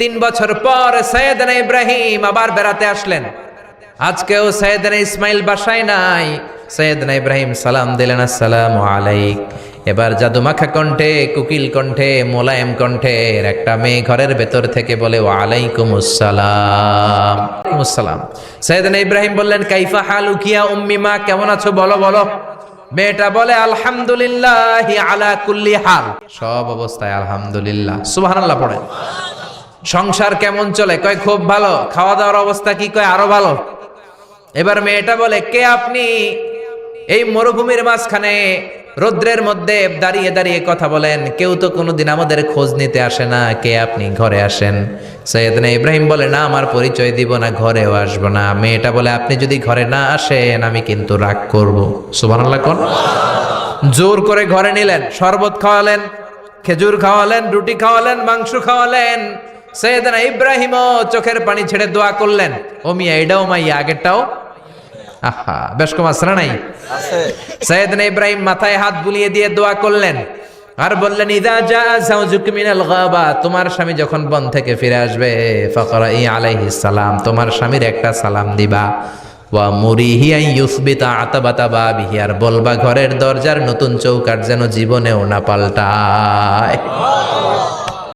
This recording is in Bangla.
3 বছর পর সাইয়েদনা ইব্রাহিম আবার বেড়াতে আসলেন। আজকেও সাইয়েদনা ইসমাইল বাসায় নাই। সাইয়েদনা ইব্রাহিম সালাম দিলেন, আসসালামু আলাইক। এবার জাদুমাখা কণ্ঠে, কুকিল কণ্ঠে, মোলায়েম কণ্ঠের একটা মেয়ে ঘরের ভেতর থেকে বলে, ওয়ালাইকুমুস সালাম। ওয়ালাইকুমুস সালাম। সাইয়েদনা ইব্রাহিম বললেন, কাইফা হালুকিয়া উম্মি, মা কেমন আছো বলো বলো। মেয়েটা বলে, আলহামদুলিল্লাহি আলা কুল্লি হাল, সব অবস্থায় আলহামদুলিল্লাহ। সুবহানাল্লাহ পড়ে। সংসার কেমন চলে? কয় খুব ভালো। খাওয়া দাওয়ার অবস্থা কি? কয় আরো ভালো। এবার মেয়েটা বলে, কে আপনি? এই মরুভূমির মাঝখানে রৌদ্রের মধ্যে দাঁড়িয়ে দাঁড়িয়ে কথা বলেন, কেউ তো কোনোদিন আমাদের খোঁজ নিতে আসে না, কে আপনি? ঘরে আসেন। সাইয়েদনা ইব্রাহিম বলে, না আমার পরিচয় দিব না, ঘরেও আসবো না। মেয়েটা বলে, আপনি যদি ঘরে না আসেন আমি কিন্তু রাগ করব। সুবহানাল্লাহ কোন। জোর করে ঘরে নিলেন, শরবত খাওয়ালেন, খেজুর খাওয়ালেন, রুটি খাওয়ালেন, মাংস খাওয়ালেন। সাইয়েদনা ইব্রাহিমও চোখের পানি ছেড়ে দোয়া করলেন, ও মিয়া এটাও মাইয়া আগেরটাও। আহা, বেশ কম আসরা নাই। সাইয়েদনা ইব্রাহিম মাথায় হাত বুলিয়ে দিয়ে দোয়া করলেন আর বললেন, ইযা জা যাওজুক মিনাল গাবা, তোমার স্বামী যখন বন থেকে ফিরে আসবে, ফাকরাই আলাইহিস সালাম, তোমার স্বামীর একটা সালাম দিবা। ওয়া মুরিহি আন ইউসবিতা আতাবাতা বাবিহি, আর বলবা ঘরের দরজার নতুন চৌকাঠ যেন জীবনেও না পাল্টায়।